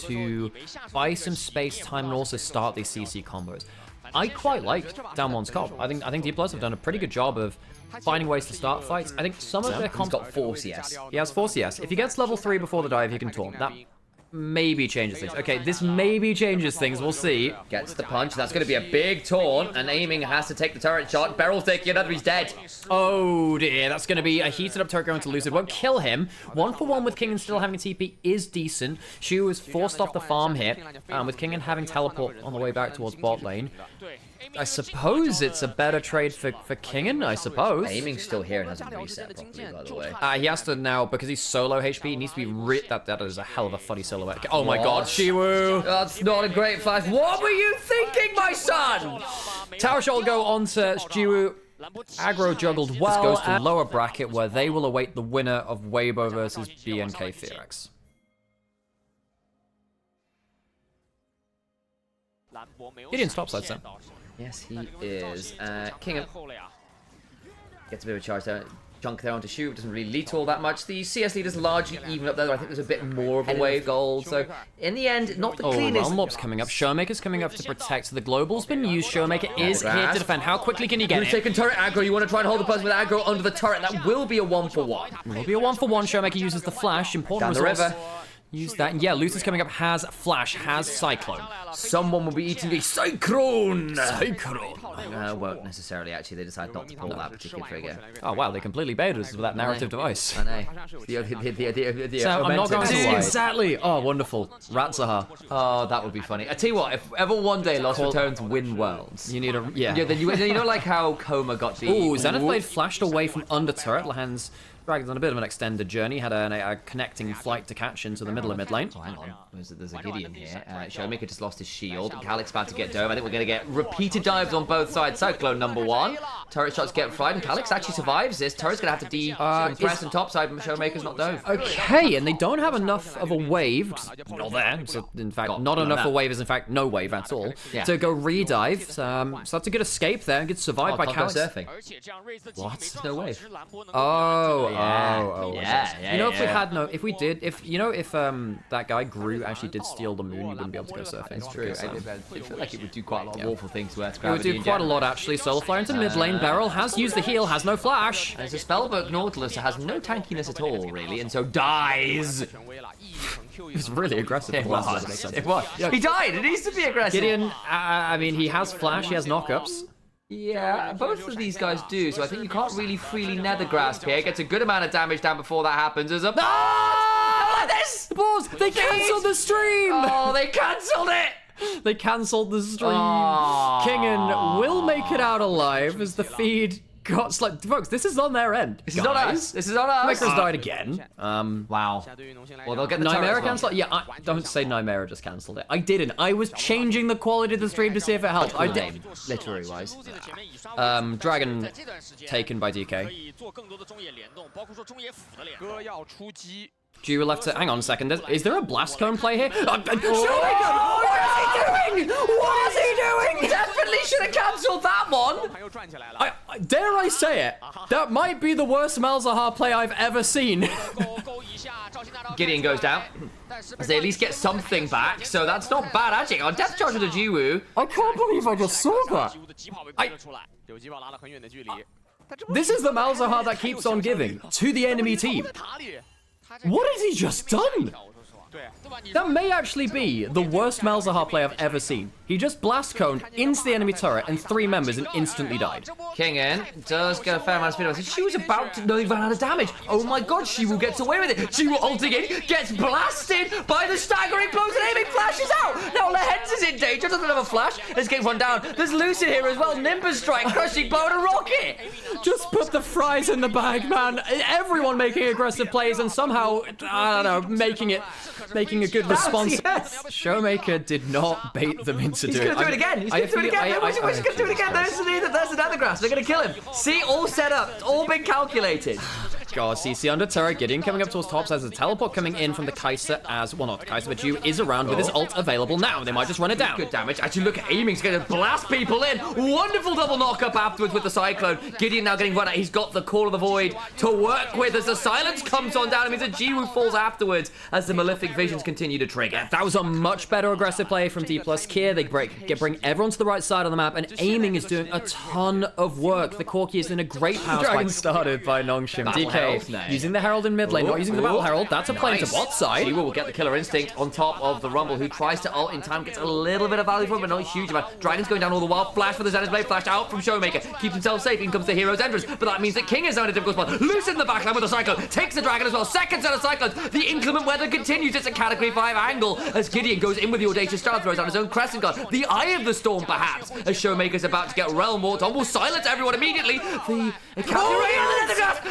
to buy some space time and also start these CC combos. I quite like down one's comp. I think Dplus have done a pretty good job of finding ways to start fights. I think some of their comps... He's got 4 CS. He has 4 CS. If he gets level 3 before the dive, he can taunt. That maybe changes things. Okay, this maybe changes things. We'll see. Gets the punch. That's going to be a big taunt. And aiming has to take the turret shot. Beryl's taking another. He's dead. Oh dear, that's going to be a heated up turret going to Lucid. Won't kill him. 1-for-1 with Kingen still having a TP is decent. Shu was forced off the farm here. With Kingen having teleport on the way back towards bot lane. I suppose it's a better trade for Kingen, I suppose. Aiming's still here and hasn't reset properly, by the way. He has to now, because he's solo HP, he needs to be that is a hell of a funny silhouette. Oh my god, Shiwu! That's not a great flash. What were you thinking, my son? Tower shot will go on to Shiwu. Aggro juggled well. This goes to lower bracket where they will await the winner of Weibo versus BNK Fearex. Gideon stops that then. Yes, he is. Kingen gets a bit of a charge there. Chunk there onto Shu, doesn't really lead to all that much. The CS lead is largely even up there. I think there's a bit more of a wave gold. So in the end, not the cleanest. Realm Lob's coming up. Showmaker's coming up to protect. The global's been used. Showmaker is here to defend. How quickly can he get Who's taking turret aggro? You want to try and hold the person with aggro under the turret. That will be a 1-for-1. It will be a 1-for-1. Showmaker uses the flash. Important Down the resource. river. Use that. And yeah, Lucius coming up has Flash, has Cyclone. Someone will be eating a Cyclone! Cyclone! Won't necessarily, actually. They decide not to pull that particular trigger. Oh, wow, they completely baited us with that narrative device. I know. The so I'm not going to lie. Exactly! Oh, wonderful. Ratzaha. Oh, that would be funny. I tell you what, if ever one day Lost Returns win Worlds... You need a... Yeah. Then you know like how Coma got the... Ooh, Zenith Blade flashed away from under turret. Lands... Dragon's on a bit of an extended journey, had a connecting flight to catch into the middle of mid lane. Oh, hang on. There's a Gideon here. Showmaker just lost his shield. Calyx about to get dove. I think we're going to get repeated dives on both sides. Cyclone #1. Turret shots get fried, and Calyx actually survives this. Turret's going to have to press on top side, but Showmaker's not dove. Okay, and they don't have enough of a wave. Not there. So, in fact, not enough of a wave is, in fact, no wave at all. Yeah. To go redive. So that's a good escape there. Good survived by Calyx. Surfing. What? There's no wave. Oh. Yeah. You know, if we did, if that guy Gru actually did steal the moon, you wouldn't be able to go surfing. It's true. I feel like it would do quite a lot of awful things to Earth's It gravity. would do quite a lot, actually. Solar Flare into mid lane. Beryl has used the heal, has no flash. There's a spellbook Nautilus that has no tankiness at all, really, and so dies. He was really aggressive. It was. He died. It needs to be aggressive. Gideon, I mean, he has flash, he has knockups. Yeah, both of these guys do, so I think you can't really freely nether grasp here. Gets a good amount of damage down before that happens. There's a... Ah! Like this! The balls! They cancelled the stream! Oh, they cancelled it! They cancelled the stream. Oh. Kingen will make it out alive as the feed got slight. Folks, this is on their end. This is on us. This is on us. Micro's died again. Wow. Well, they'll get the Nightmare cancelled. Yeah, don't say Nightmare just cancelled it. I didn't. I was changing the quality of the stream to see if it helped. I did. Literary wise. Dragon taken by DK. G were left to... Hang on a second. Is there a Blast Cone play here? What is he doing? What is he doing? Definitely should have cancelled that one. Dare I say it? That might be the worst Malzahar play I've ever seen. Gideon goes down. As they at least get something back, so that's not bad actually. On death charge with the Jiwoo. I can't believe I just saw that. This is the Malzahar that keeps on giving to the enemy team. What has he just done? That may actually be the worst Malzahar play I've ever seen. He just blast coned into the enemy turret and 3 members and instantly died. Kingen does get a fair amount of speed. She was about to really run out of damage. Oh my god, Shiwu gets away with it. Shiwu ulting in, gets blasted by the staggering blows and aiming flashes out. Now Lehens is in danger, doesn't have a flash. Escapes one down. There's Lucid here as well. Nimbus strike, crushing bow and a rocket. Just put the fries in the bag, man. Everyone making aggressive plays and somehow, I don't know, making a good response. Yes. Showmaker did not bait them into doing it. He's going to do it again. He's going to do it again. What's he going to do it again? There's another grass. They're going to kill him. See, all set up. It's all been calculated. god, CC under turret. Gideon coming up towards top side. There's a teleport coming in from the Kai'Sa as... Well, not the Kai'Sa, but Ju is around with his ult available now. They might just run it down. Good damage. Actually, look at aiming. He's going to blast people in. Wonderful double knock-up afterwards with the Cyclone. Gideon now getting run out. He's got the Call of the Void to work with as the silence comes on down. It means that Jiwoo falls afterwards as the Malefic Visions continue to trigger. That was a much better aggressive play from Dplus KIA. They bring everyone to the right side of the map, and aiming is doing a ton of work. The Corki is in a great power spike. Dragon started by Nongshim. DK using the Herald in mid lane, not using the Battle Herald. That's a play to bot side. Jiwoo will get the Killer Instinct on top of the Rumble, who tries to ult in time, gets a little bit of value from it, but not a huge amount. Dragon's going down all the while. Flash for the Zenith Blade, flash out from Showmaker. Keeps himself safe. In comes the Hero's Entrance, but that means that King is now in a difficult spot. Loose in the backline with the Cyclone. Takes the Dragon as well. Second set of Cyclones. The inclement weather continues. It's a Category 5 angle as Gideon goes in with the Audacious Star, throws down his own Crescent Guard. The Eye of the Storm, perhaps, as Showmaker's about to get Realm Warped on. Will silence everyone immediately.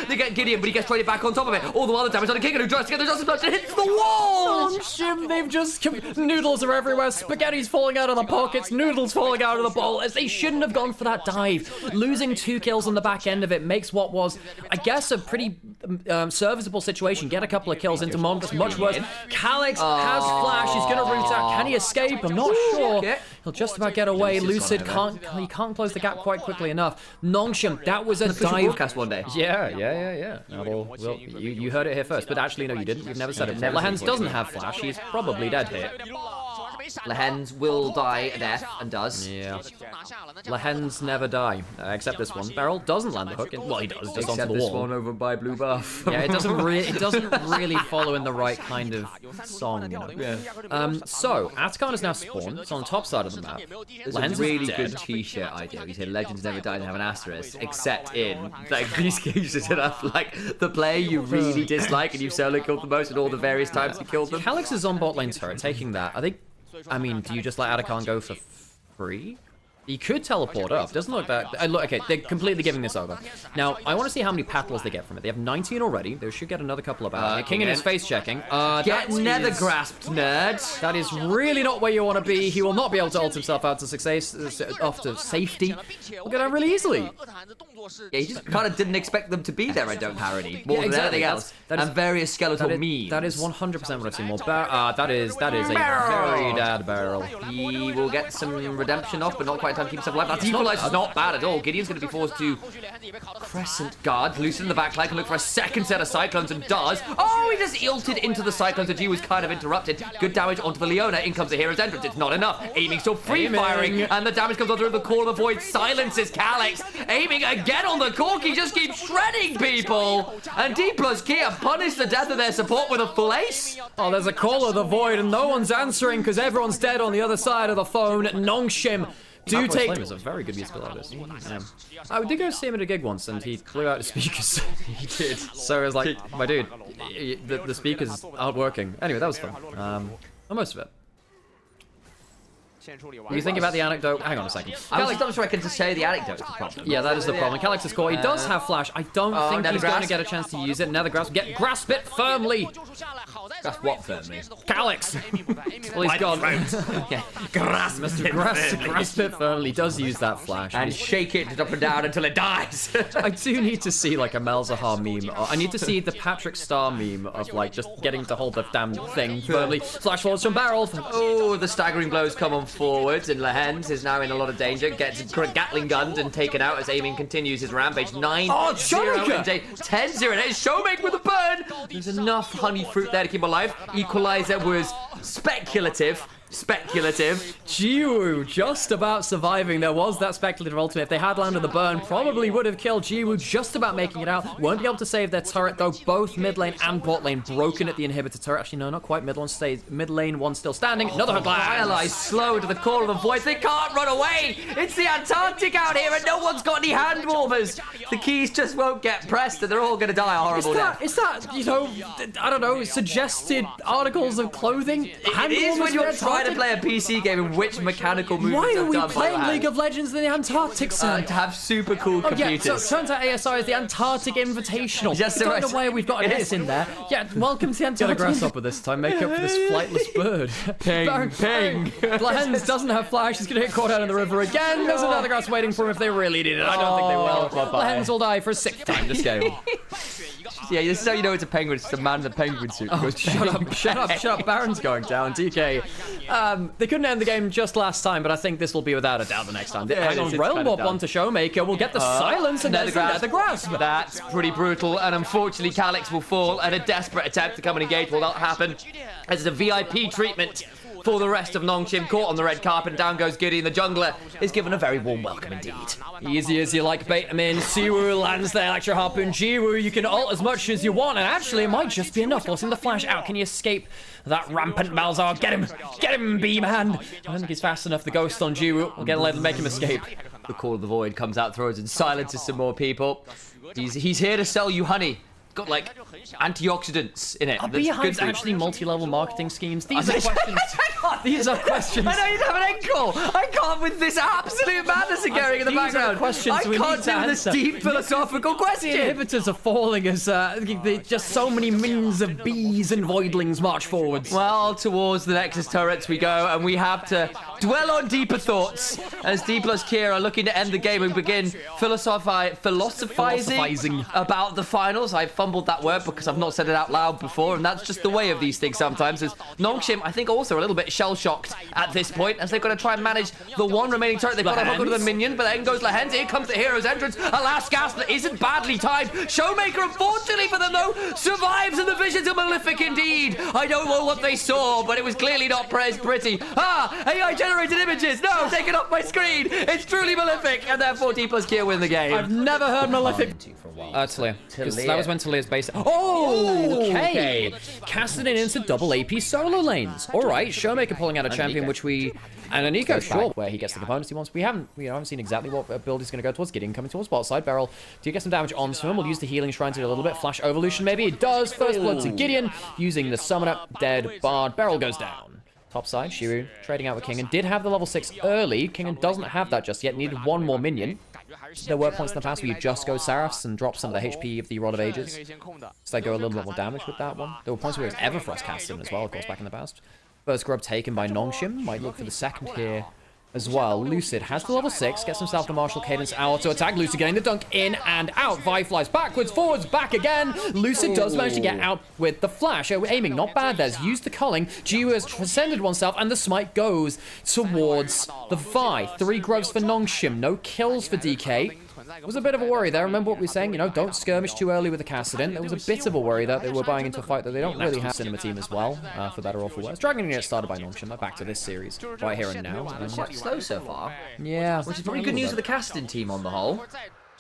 They get Gideon, but he gets traded back on top of it. All the while the damage on the King, who tries to get the Justice Punch and hits the wall. Shim, they've just... Noodles are everywhere. Spaghetti's falling out of the pockets. Noodles falling out of the bowl as they shouldn't have gone for that dive. Losing 2 kills on the back end of it makes what was, I guess, a pretty serviceable situation. Get a couple of kills into Mongus, much worse. Calyx has flash. He's going to root out. Can he escape? I'm not sure. He'll just about get away. Lucid can't close the gap quite quickly enough. Nongshim, that was a dive. Broadcast one day. Yeah. Well, you heard it here first, but actually, no, you didn't. You've never said it. Lehens doesn't have flash. He's probably dead here. Lehens will die a death and does. Yeah. Lehens never die, except this one. Beryl doesn't land the hook. Well, he does, just onto the wall. This one over by blue buff. Yeah, it doesn't really follow in the right kind of song, you know. Yeah. So Atacon is now spawned. It's on the top side of the map. It's a really good t-shirt idea. You say Legends never die and have an asterisk, except in like these games that have like the player you really dislike and you've solo killed the most and all the various times you killed them. Calyx is on bot lane turret, taking that. I mean, do you just let Atacon go for free? He could teleport up. Doesn't look that... look, okay, they're completely giving this over. Now, I want to see how many petals they get from it. They have 19 already. They should get another couple about. King in his face checking. Get nether grasped, nerd. That is really not where you want to be. He will not be able to ult himself out to success, off to safety. We'll get out really easily. Yeah, he just kind of didn't expect them to be there, I don't parody. More than anything else. And various skeletal memes. That is 100% what I've seen more. That is a very bad barrel. He will get some redemption off, but not quite time to keep himself alive. That equalizer is not bad at all. Gideon's going to be forced to Crescent Guard, loosen in the back line, can look for a second set of Cyclones and does. Oh, he just ulted into the Cyclones. The G was kind of interrupted. Good damage onto the Leona. In comes the Hero's Entrance. It's not enough. Aiming still free firing, and the damage comes on through the Call of the Void. Silences Calyx. Aiming again on the Corki, just keeps shredding people. And Dplus KIA punish the death of their support with a full ace. Oh, there's a Call of the Void, and no one's answering because everyone's dead on the other side of the phone. Nongshim do take... Flame is a very good musical artist. Yeah. I did go see him at a gig once, and he blew out his speakers. He did. So it was like, my dude, the speakers aren't working. Anyway, that was fun. Most of it. You think about the anecdote? Hang on a second. I'm not sure I can just say the anecdote is the problem. Yeah, that is the problem. Calyx is core. He does have flash. I don't think he's going to get a chance to use it. Nether grasp. Grasp it firmly. Grasp what firmly? Calyx. Well, he's gone. Yeah. Grasp it firmly. He does use that flash. And shake it up and down until it dies. I do need to see like a Malzahar meme. I need to see the Patrick Star meme of like just getting to hold the damn thing firmly. Flash falls from barrel. Oh, the staggering blows come on forwards, and Lehens is now in a lot of danger. Gets Gatling gunned and taken out as aiming continues his rampage. 9-0 10-0. It's Showmaker with a burn. There's enough honey fruit there to keep him alive. Equalizer was speculative. Jiwoo just about surviving. There was that speculative ultimate. If they had landed the burn, probably would have killed Jiwoo, just about making it out. Won't be able to save their turret though. Both mid lane and bot lane broken at the inhibitor turret. Actually, no, not quite. Mid lane one still standing. Another hook lands. Slow to the Call of the Void. They can't run away. It's the Antarctic out here, and no one's got any hand warmers. The keys just won't get pressed, and they're all going to die a horrible death. Is that, you know, I don't know, suggested articles of clothing? It is when you're trying to play a PC game in which mechanical movements are done. Why are we playing League of Legends in the Antarctic, sir? To have super cool computers. Yeah, so it turns out ASI is the Antarctic Invitational. Yes, I don't know why we've got an S in there. Yeah, welcome to the Antarctic. Get a grasshopper this time, make up for this flightless bird. Ping. Lehens doesn't have flash, he's gonna get caught out in the river again. There's another grass waiting for him if they really need it. I don't think they will. Lehens will die for a 6th time this game. Yeah, this is how you know it's a penguin. It's the man in the penguin suit. Oh, shut up. Baron's going down. DK. They couldn't end the game just last time, but I think this will be without a doubt the next time. Hang on, Realm Warp onto Showmaker. We'll get the silence and there's the grasp. That's pretty brutal, and unfortunately, Calyx will fall, and a desperate attempt to come and engage will not happen. As a VIP treatment for the rest of Nongshim, caught on the red carpet, and down goes Gideon. The jungler is given a very warm welcome indeed. Easy as you like, bait him in. Siwoo lands the Electro Harpoon. Jiwoo, you can ult as much as you want, and actually it might just be enough. Forcing the flash out. Can he escape that rampant Malzahar? Get him, B-man. I don't think he's fast enough. The ghost on Jiwoo. We'll get to make him escape. The Call of the Void comes out, throws and silences some more people. He's here to sell you honey. Got like antioxidants in it. Are beehives actually multi-level marketing schemes? These are questions. These are questions. I know you have an ankle. I can't with this absolute madness occurring in the background. Questions I can't do this deep philosophical question. The inhibitors are falling as just so many minions of bees and voidlings march forwards. Well, towards the Nexus turrets we go, and we have to dwell on deeper thoughts as Dplus KIA are looking to end the game and begin philosophizing about the finals. I fumbled that word because I've not said it out loud before, and that's just the way of these things sometimes. As Nongshim, I think, also a little bit shell-shocked at this point, as they've got to try and manage the one remaining turret. They've got to hook onto the minion, but then goes Lehens. Here comes the hero's entrance. A last gasp that isn't badly timed. Showmaker, unfortunately for them, though, survives, and the visions are malefic indeed. I don't know what they saw, but it was clearly not pretty. AI-generated images. No, take it off my screen. It's truly malefic, and therefore Dplus KIA win the game. I've never heard malefic. Talia. That was when Talia's base. Oh, okay. Casted it into double AP solo lanes. All right, Showmaker pulling out a champion, which we and Nico, sure, where he gets the components he wants. We haven't seen exactly what build he's going to go towards. Gideon coming towards bot side. Beryl, do you get some damage onto him? We'll use the healing shrine to do a little bit. Flash evolution, maybe it does. First blood to Gideon using the summoner. Dead Bard. Beryl goes down. Top side, Shiru trading out with Kingen. Did have the level 6 early. Kingen doesn't have that just yet. Needed one more minion. There were points in the past where you just go Seraphs and drop some of the HP of the Rod of Ages. So they go a little bit more damage with that one. There were points where it was Everfrost casted as well, of course, back in the past. First grub taken by Nongshim. Might look for the second here as well. Lucid has the level 6, gets himself the Martial Cadence Hour to attack. Lucid getting the dunk in and out. Vi flies backwards, forwards, back again. Lucid does manage to get out with the flash. Aiming not bad there's used the culling. Jiwoo has transcended oneself, and the smite goes towards the Vi. 3 grubs for Nongshim, no kills for DK. It was a bit of a worry there. Remember what we were saying? Don't skirmish too early with the Cassidin. There was a bit of a worry that they were buying into a fight that they don't really have Cinema Team as well, for better or for worse. Dragon gets started by Nongshim. Back to this series right here and now. Quite slow so far. Yeah. Which is probably good news for the Cassidin team on the whole.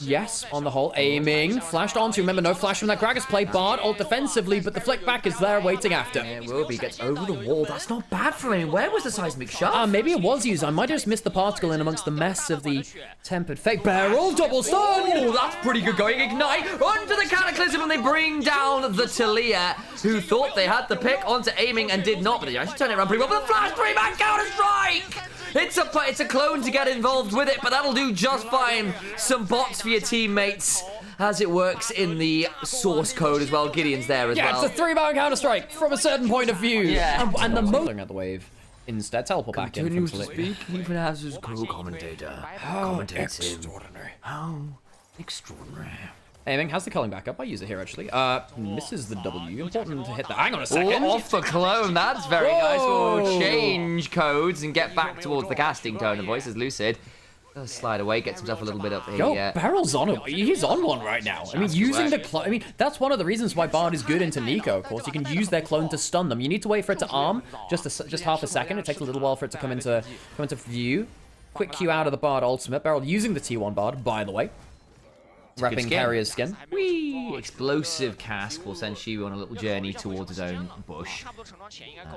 Yes, on the whole, aiming. Flashed onto. Remember, no flash from that Gragas play. Bard ult defensively, but the flick back is there waiting after. Yeah, Wilby gets over the wall. That's not bad for him. Where was the seismic shot? Maybe it was used. I might have just missed the particle in amongst the mess of the tempered fake. Barrel, double stun! Oh, that's pretty good going. Ignite onto the Cataclysm, and they bring down the Talia, who thought they had the pick onto aiming and did not, but they actually turned it around pretty well. But the flash 3-man counter-strike! It's a clone to get involved with it, but that'll do just fine. Some bots for your teammates, as it works in the source code as well. Gideon's there as well. Yeah, it's a 3-man counter-strike from a certain point of view. Yeah. And the most out the wave. Instead, teleport back in. Continues to speak, even as his co-commentator commentates extraordinary. How extraordinary. Aiming has the culling back up. I use it here actually. Misses the W. Important to hit that. Hang on a second. Off the clone. That's very nice. We'll change codes and get back towards the casting tone of voice as Lucid does slide away, gets himself a little bit up here. Yo, Barrel's on it. He's on one right now. I mean, using the clone. I mean, that's one of the reasons why Bard is good into Nico. Of course, you can use their clone to stun them. You need to wait for it to arm just half a second. It takes a little while for it to come into view. Quick Q out of the Bard ultimate. Barrel using the T1 Bard, by the way. Wrapping Carrier's skin. Whee! Explosive cask will send Shiwu on a little journey towards his own bush.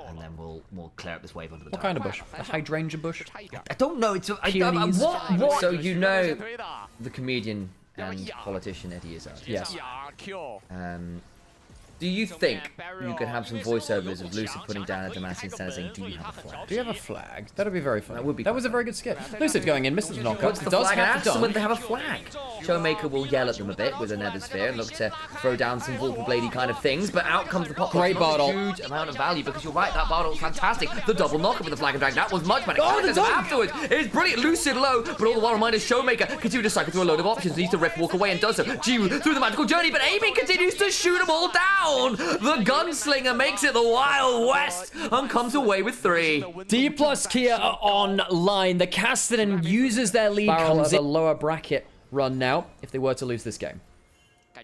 And then we'll clear up this wave under the top. What kind of bush? A hydrangea bush? I don't know. It's what? So you know the comedian and politician Eddie Izzard. Yes. Do you think you could have some voiceovers of Lucid putting down a Demacia instead of saying, do you have a flag? Do you have a flag? That'd be very fun. That would be That was a very good skip. Lucid going in, misses the knockup. What's the Does flag? have And to ask them whether dunk. they have a flag. Showmaker will yell at them a bit with a Nether Sphere and look to throw down some Vorpal Bladey kind of things, but out comes the pop. Great Not a Bartle. huge amount of value because you're right, that Bartle was fantastic. The double knockup with the flag and drag, that was much better. Oh, the dunk! Afterwards, it's brilliant. Lucid low, but all the while reminder Showmaker continues to cycle through a load of options. Needs to rip walk away and does so. G through the magical journey, but Aiming continues to shoot them all down. The gunslinger makes it the Wild West and comes away with 3. Dplus KIA are online. The Castellan uses their lead. Comes in a lower bracket run now if they were to lose this game.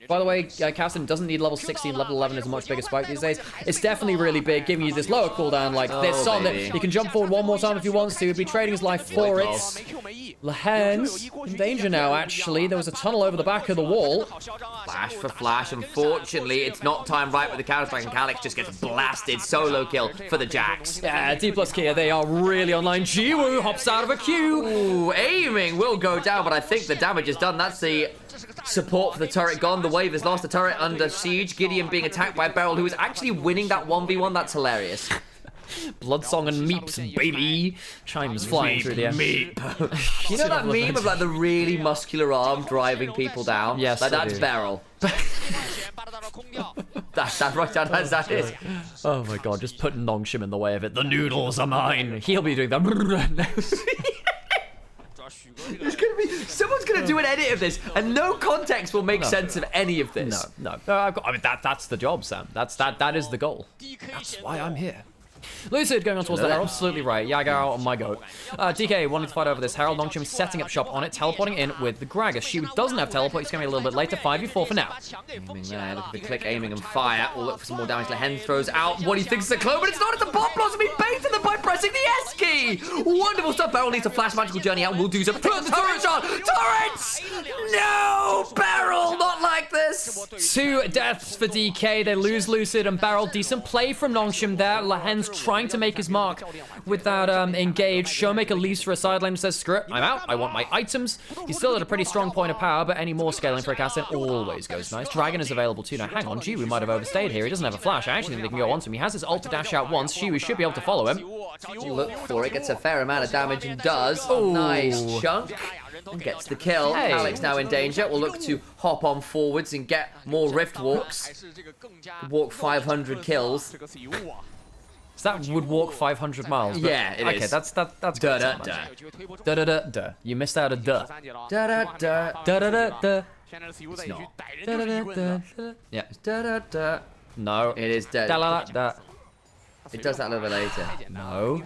By the way, Castellan doesn't need level 16. Level 11 is a much bigger spike these days. It's definitely really big, giving you this lower cooldown like this on that he can jump forward one more time if he wants to. He'd be trading his life for it. Lehen's in danger now, actually. There was a tunnel over the back of the wall. Flash for flash. Unfortunately, it's not timed right with the counter-strike, and Calix just gets blasted. Solo kill for the Jacks. Yeah, Dplus KIA, they are really online. Jiwoo hops out of a queue. Ooh, Aiming will go down, but I think the damage is done. That's the support for the turret gone. The wave has lost the turret under siege. Gideon being attacked by Beryl, who is actually winning that 1v1. That's hilarious. Bloodsong and Meeps, baby. Chimes flying through the air. Meep. You know that meme of like the really muscular arm driving people down? Yes, like I that's do. Beryl. That's right down as that is. Oh my god, just putting Nongshim in the way of it. The noodles are mine. He'll be doing that. There's gonna be someone's gonna do an edit of this, and no context will make sense of any of this. No. I mean, that's the job, Sam. That is the goal. That's why I'm here. Lucid going on towards the Herald, absolutely right. Yagao on my goat. DK wanting to fight over this Herald. Nongshim setting up shop on it, teleporting in with the Gragas. She doesn't have teleport, he's going to be a little bit later. 5v4 for now. Aiming there, look at the click, aiming and fire. We'll look for some more damage. Lehen throws out what he thinks is a clone, but it's not. It's a bomb blossom. He baited them by pressing the S key. Wonderful stuff. Beryl needs to flash magical journey out. We'll do so. Turn the turret shot. Turrets! No! Beryl, not like this. 2 deaths for DK. They lose Lucid and Beryl. Decent play from Nongshim there. Lehen's trying to make his mark with that engage. Showmaker leaves for a sideline and says, screw it, I'm out. I want my items. He's still at a pretty strong point of power, but any more scaling for a Castellan always goes nice. Dragon is available too. Now, hang on. Jiwoo might have overstayed here. He doesn't have a flash. I actually think they can go on to him. He has his ult to dash out once. Jiwoo should be able to follow him. You look for it, gets a fair amount of damage and does. Ooh. Nice chunk. And gets the kill. Hey. Alex now in danger. Will look to hop on forwards and get more rift walks. Walk 500 kills. So that would walk 500 miles. But, Yeah, it okay, is. that's Da good. da da. Da da da da. You missed out a duh. Da da da. Da da da da. It's not. Da da da da. Yeah. Da da da. No. It is da Da da. la da. It does that a little bit later. No.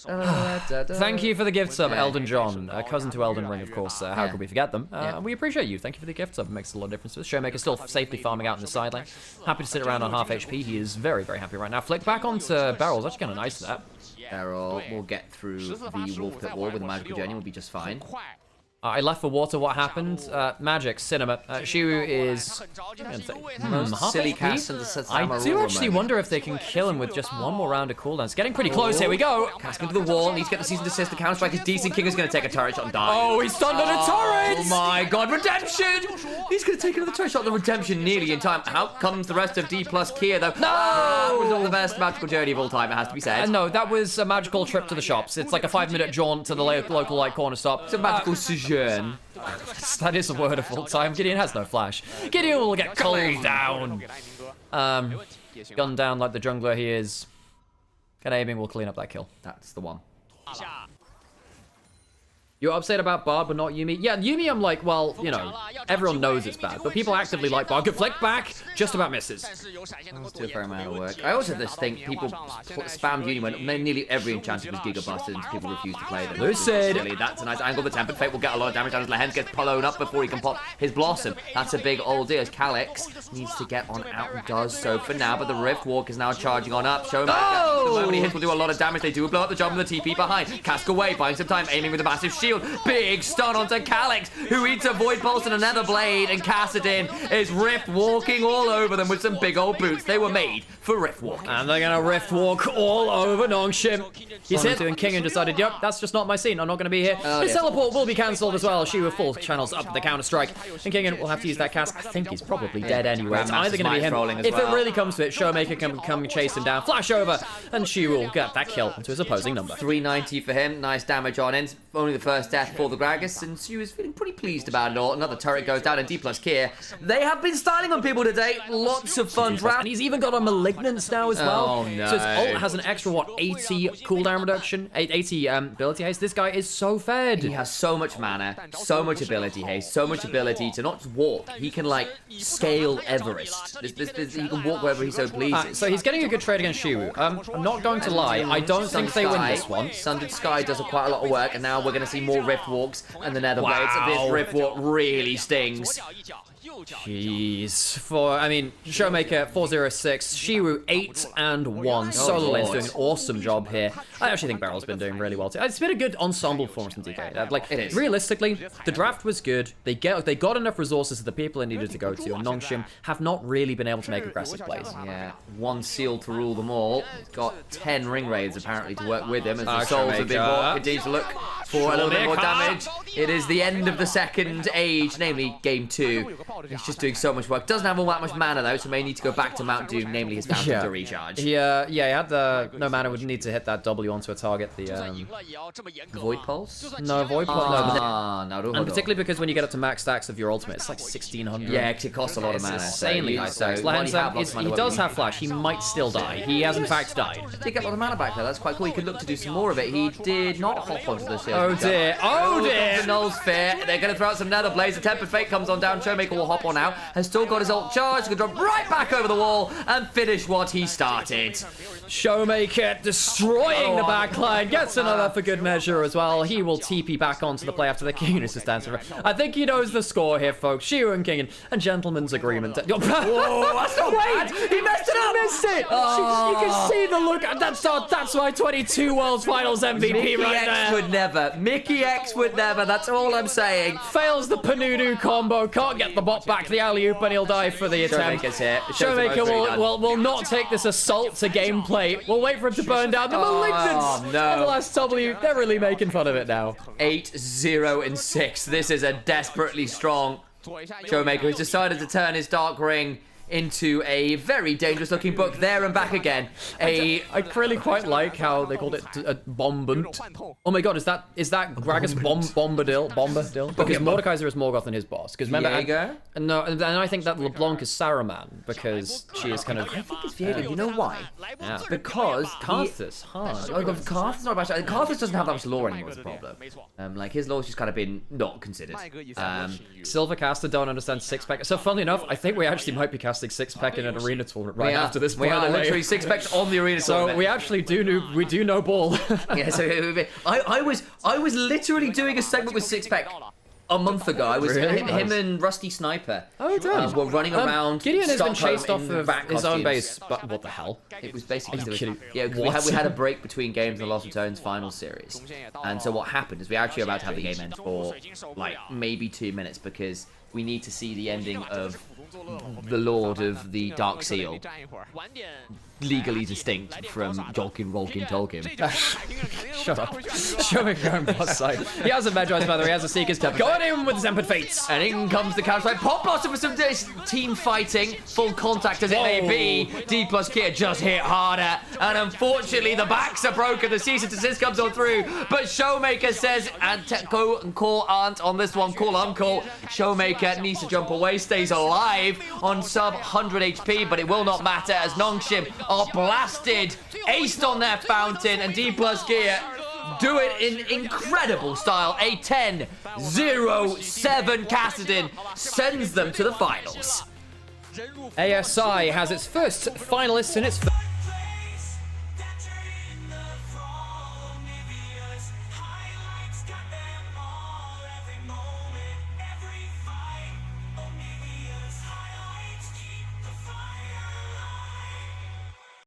Da, da, da. Thank you for the gift sub, Elden John. Cousin to Elden Ring, of course. How Yeah. could we forget them? Yeah. We appreciate you. Thank you for the gift sub. It makes a lot of difference to us. Showmaker still safely farming out in the sideline. Happy to sit around on half HP. He is very, very happy right now. Flick back onto Beryl's actually kind of nice that. Beryl will get through the Wolf Pit wall with a magical journey. Will be just fine. I left for water. What happened? Magic, Cinema. Shiwu is half Silly HP? cast and the I do actually wonder if they can kill him with just one more round of cooldowns. It's getting pretty close. Here we go. Cast into the wall. Needs to get the season to assist. The counter strike is decent. King is going to take a turret shot and die. Oh, he's stunned on a turret! Oh my god, redemption! He's going to take another turret shot. The redemption nearly in time. Out comes the rest of Dplus KIA though. No! That was not the best magical journey of all time, it has to be said. No, that was a magical trip to the shops. It's like a 5-minute jaunt to the local like corner stop. It's a magical sojourn. That is a word of all time. Gideon has no flash. Gideon will get cooled down. Gunned down like the jungler he is. Can aiming will clean up that kill. That's the one. You're upset about Bard, but not Yuumi? Yeah, Yuumi, I'm like, well, you know, everyone knows it's bad, but people actively like Bard. Good flick back, just about misses. Let's do a fair amount of work. I also just think people spammed Uni when nearly every enchanter was Giga Busted and people refused to play them. Lucid. Silly. That's a nice angle. The Tempered Fate will get a lot of damage. And Lehen gets blown up before he can pop his Blossom. That's a big old deal. Calix needs to get on out and does so for now, but the Rift Walk is now charging on up. Showmaker, the moment he hits will do a lot of damage. They do blow up the jump and the TP behind. Cask away, buying some time, aiming with a massive shield. shield. Big stun onto Calyx, who eats a Void Pulse and another blade, and Kassadin is Rift walking all over them with some big old boots. They were made for Rift walk. And they're gonna Rift walk all over Nongshim. He's hit, and King decided, yep, that's just not my scene. I'm not gonna be here. His teleport will be cancelled as well. She with full channels up the counter strike, and King will have to use that cast. I think he's probably dead anyway. It's either gonna be him. If it really comes to it, Showmaker can come chase him down, flash over, and she will get that kill into his opposing number. 390 for him. Nice damage on ends. Only the first death for the Gragas, and she was feeling pretty pleased about it all. Another turret goes down, and Dplus KIA. They have been styling on people today. Lots of fun draft. And he's even got a Malignance now as well. Oh, no. So his ult has an extra, 80 cooldown reduction, 80 ability haste. This guy is so fed. He has so much mana, so much ability haste, so much ability to not just walk. He can, like, scale Everest. He can walk wherever he so pleases. So he's getting a good trade against Shiwu. I'm not going to lie. I don't think they win this one. Sundered Sky does quite a lot of work, and now we're going to see more Rift Walks and the Nether Blades. This Rift Walk really stings. Jeez. Showmaker 406, Shiwu 8 and 1. Solo lane's doing an awesome job here. I actually think Barrel's been doing really well too. It's been a good ensemble performance from DK. It is. Realistically, the draft was good. They got enough resources to the people it needed to go to, and Nongshim have not really been able to make aggressive plays. Yeah, one seal to rule them all. Got 10 ring raids apparently to work with him as the souls have been bought. Continues to look for a little bit more damage. It is the end of the second age, namely game 2. He's just doing so much work. Doesn't have all that much mana though, so may need to go back to Mount Doom, namely his fountain to recharge. He had the no mana, would need to hit that W onto a target. The Void Pulse? No, Void Pulse. No, and particularly because when you get up to max stacks of your ultimate, it's like 1600. Yeah, it costs a lot of mana. Insanely high. So he does have flash. He might still die. He has in fact died. He did get a lot of mana back there. That's quite cool. He could look to do some more of it. He did not hop onto the shield. Oh dear. Oh dear. The Null Sphere. They're going to throw out some Nether Blades. The Tempered Fate comes on down. Showmaker will hop on out. Has still got his ult charged. He can drop right back over the wall and finish what he started. Showmaker destroying the backline. Gets another for good measure as well. He will TP back onto the play after the King is just answering. I think he knows the score here, folks. Shiwu and King and gentleman's agreement. Whoa, that's not bad. He messed it up. He missed it. You can see the look. That's my 22 Worlds Finals MVP Mickey right X there. would never. Mickey X would never. That's all I'm saying. Fails the Panudu combo. Can't get the bot back. The alley-oop, and he'll die for the attempt. Showmaker's here. Showmaker will not take this assault to gameplay. We'll wait for him to burn down the Malignance. Oh, no. And the last W. They're really making fun of it now. 8-0-6. This is a desperately strong Showmaker who's decided to turn his Dark Ring into a very dangerous looking book there and back again. I really quite like how they called it a bombant. Oh my god, is that Gragas Bombadil? Because Mordekaiser is Morgoth and his boss. Because remember, and I think that LeBlanc is Saruman because she is kind of. I think it's Viego. You know why? Yeah. Because Karthus, Karthus not about. Karthus doesn't have that much lore anymore. Is the problem. Like his lore's just kind of been not considered. Silvercaster don't understand six-pack. So funnily enough, I think we actually might be casting six-pack in an arena tournament right after this. We are literally six-packs on the arena tournament. So we actually do know ball. Yeah. So I was literally doing a segment with six-pack a month ago. I was him and Rusty Sniper. Oh, damn. Were running around. Gideon has been chased off of his own base. But what the hell? It was basically. Yeah, we had a break between games in the Lost Returns final series, and so what happened is we actually about to have the game end for like maybe 2 minutes because we need to see the ending of the Lord of the Dark Seal, legally distinct from Jolkin, Rolkin, Tolkien. Shut up. Show me your own boss side. He has a Medrise, by the way, he has a Seeker's Cup. Going in with Tempered Fates. And in comes the counter. Pop Blossom for some team fighting, full contact as it may be. Dplus KIA just hit harder. And unfortunately, the backs are broken. The cease and desist comes on through. But Showmaker says, and go and call Aunt on this one, call Uncle. Showmaker needs to jump away, stays alive on sub 100 HP, but it will not matter as Nongshim are blasted, aced on their fountain, and Dplus KIA do it in incredible style. A 10-0-7 Kassadin sends them to the finals. ASI has its first finalists in its